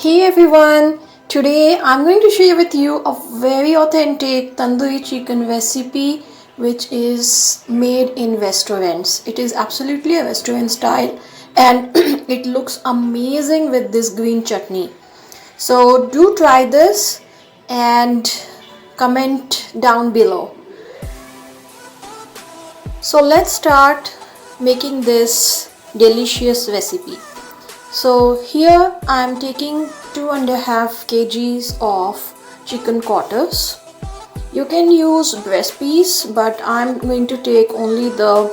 Hey everyone, today I'm going to share with you a very authentic tandoori chicken recipe which is made in restaurants. It is absolutely a restaurant style and it looks amazing with this green chutney. So do try this and comment down below. So let's start making this delicious recipe. So here I am taking 2.5 kgs of chicken quarters. You can use breast piece, but I'm going to take only the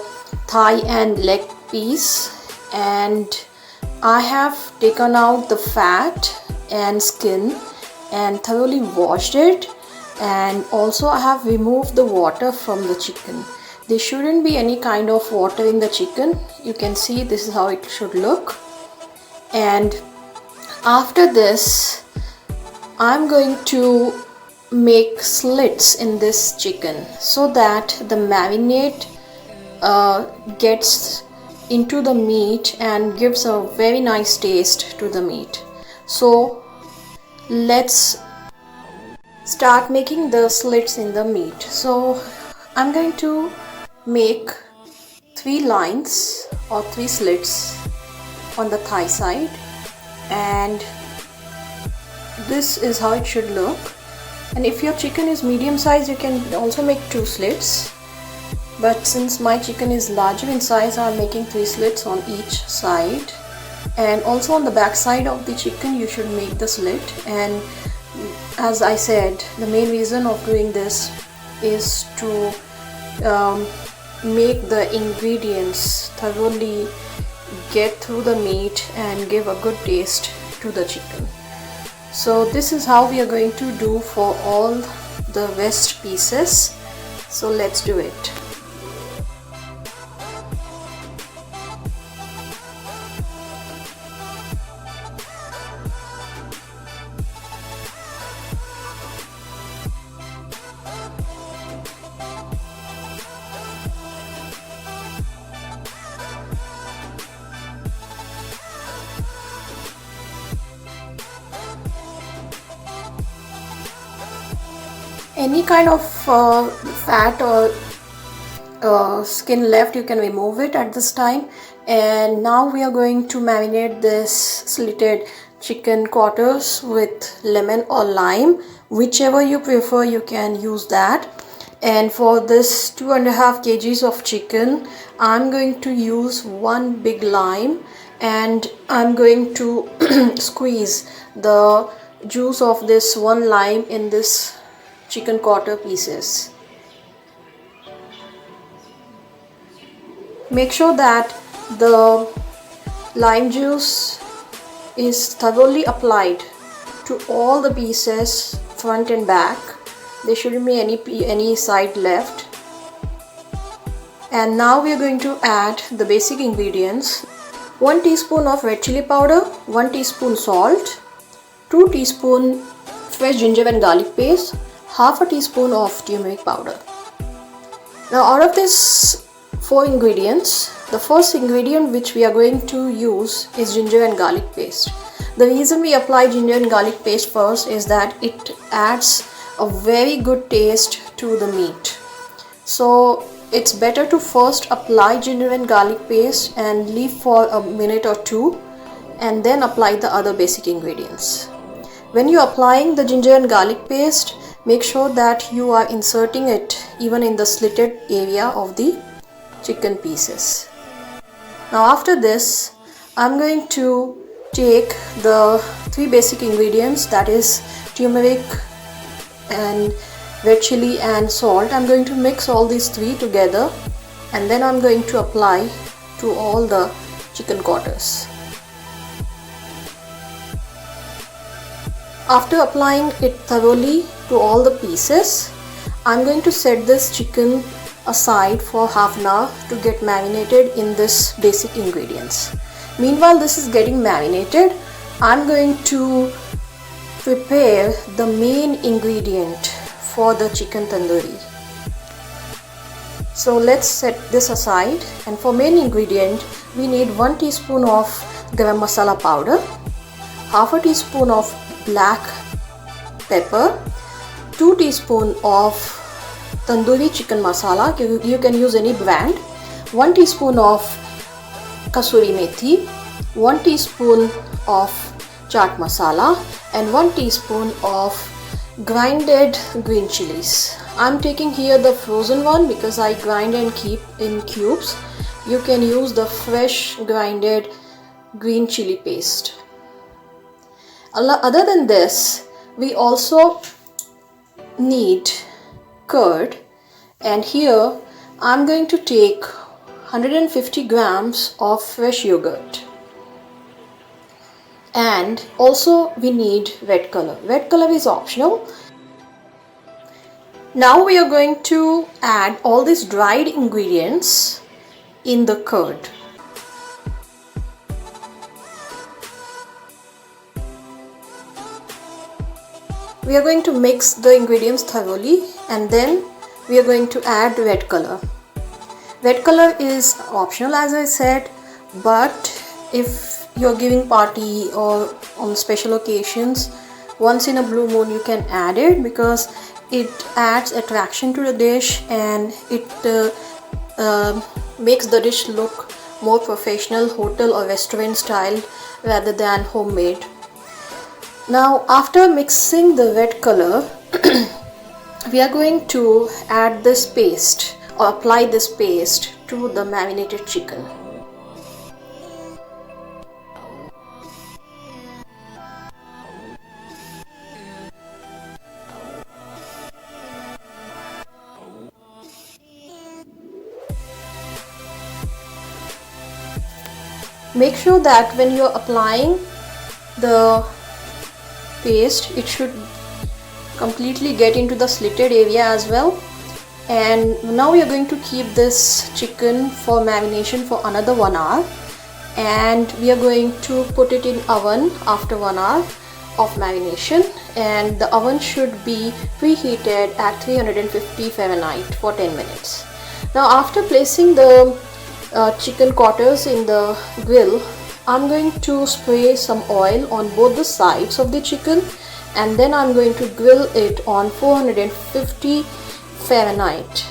thigh and leg piece, and I have taken out the fat and skin and thoroughly washed it, and also I have removed the water from the chicken. There shouldn't be any kind of water in the chicken. You can see this is how it should look. And after this I'm going to make slits in this chicken so that the marinade gets into the meat and gives a very nice taste to the meat. So let's start making the slits in the meat. So I'm going to make 3 lines or 3 slits on the thigh side, and this is how it should look. And if your chicken is medium size, you can also make 2 slits, but since my chicken is larger in size, I'm making 3 slits on each side. And also on the back side of the chicken you should make the slit. And as I said, the main reason of doing this is to make the ingredients thoroughly get through the meat and give a good taste to the chicken. So this is how we are going to do for all the rest pieces. So let's do it. Any kind of fat or skin left, you can remove it at this time. And now we are going to marinate this slitted chicken quarters with lemon or lime, whichever you prefer, you can use that. And for this 2.5 kgs of chicken, I'm going to use 1 big lime, and I'm going to squeeze the juice of this 1 lime in this chicken quarter pieces. Make sure that the lime juice is thoroughly applied to all the pieces, front and back. There shouldn't be any side left. And now we are going to add the basic ingredients: 1 teaspoon of red chili powder, 1 teaspoon salt, 2 teaspoon fresh ginger and garlic paste, half a teaspoon of turmeric powder. Now out of these 4 ingredients, the first ingredient which we are going to use is ginger and garlic paste. The reason we apply ginger and garlic paste first is that it adds a very good taste to the meat. So it's better to first apply ginger and garlic paste and leave for a minute or 2 and then apply the other basic ingredients. When you're applying the ginger and garlic paste, make sure that you are inserting it even in the slitted area of the chicken pieces. Now after this, I'm going to take the 3 basic ingredients, that is turmeric and red chili and salt. I'm going to mix all these 3 together, and then I'm going to apply to all the chicken quarters. After applying it thoroughly to all the pieces, I'm going to set this chicken aside for half an hour to get marinated in this basic ingredients. Meanwhile this is getting marinated, I'm going to prepare the main ingredient for the chicken tandoori. So let's set this aside, and for main ingredient we need 1 teaspoon of garam masala powder, half a teaspoon of black pepper, 2 teaspoon of tandoori chicken masala, you can use any brand, 1 teaspoon of kasuri methi, 1 teaspoon of chaat masala, and 1 teaspoon of grinded green chilies. I'm taking here the frozen one because I grind and keep in cubes. You can use the fresh grinded green chili paste. Other than this, we also need curd, and here I'm going to take 150 grams of fresh yogurt. And also we need red color. Red color is optional. Now we are going to add all these dried ingredients in the curd. We are going to mix the ingredients thoroughly, and then we are going to add red color. Red color is optional, as I said, but if you're giving party or on special occasions, once in a blue moon you can add it, because it adds attraction to the dish and it makes the dish look more professional, hotel or restaurant style rather than homemade. Now after mixing the red color, we are going to add this paste or apply this paste to the marinated chicken. Make sure that when you're applying the paste, it should completely get into the slitted area as well. And now we are going to keep this chicken for marination for another 1 hour, and we are going to put it in oven after 1 hour of marination, and the oven should be preheated at 350 Fahrenheit for 10 minutes. Now after placing the chicken quarters in the grill, I'm going to spray some oil on both the sides of the chicken, and then I'm going to grill it on 450 Fahrenheit.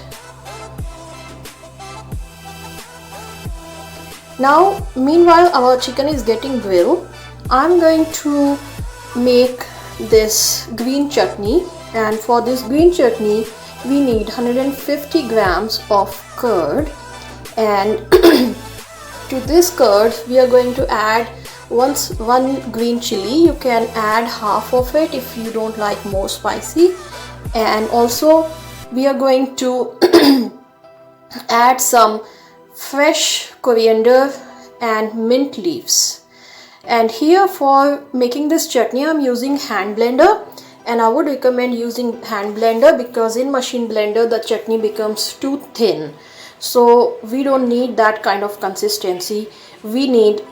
Now meanwhile our chicken is getting grilled, I'm going to make this green chutney, and for this green chutney we need 150 grams of curd, and to this curd we are going to add one green chili. You can add half of it if you don't like more spicy, and also we are going to add some fresh coriander and mint leaves. And here for making this chutney I'm using hand blender, and I would recommend using hand blender because in machine blender the chutney becomes too thin. So we don't need that kind of consistency. We need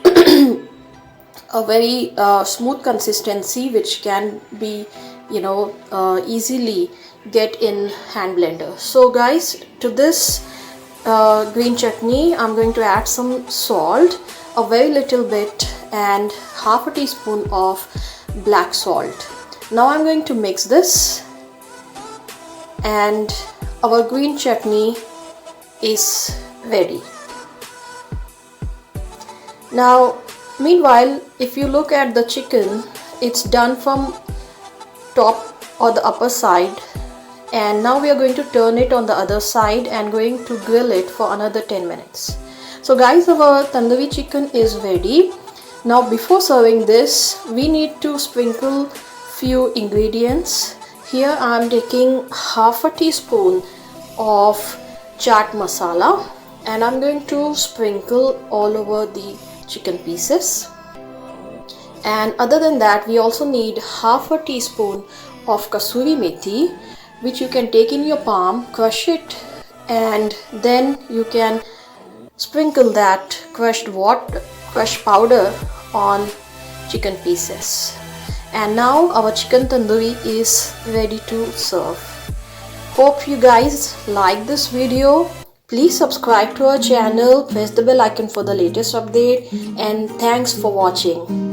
a very smooth consistency which can be easily get in hand blender. So guys, to this green chutney I'm going to add some salt, a very little bit, and half a teaspoon of black salt. Now I'm going to mix this, and our green chutney is ready. Now meanwhile, if you look at the chicken, it's done from top or the upper side, and now we are going to turn it on the other side and going to grill it for another 10 minutes. So guys, our tandoori chicken is ready. Now before serving this, we need to sprinkle few ingredients. Here I am taking half a teaspoon of chaat masala, and I'm going to sprinkle all over the chicken pieces. And other than that, we also need half a teaspoon of kasuri methi, which you can take in your palm, crush it, and then you can sprinkle that crushed powder on chicken pieces. And now our chicken tandoori is ready to serve. Hope you guys like this video. Please subscribe to our channel, press the bell icon for the latest update, and thanks for watching.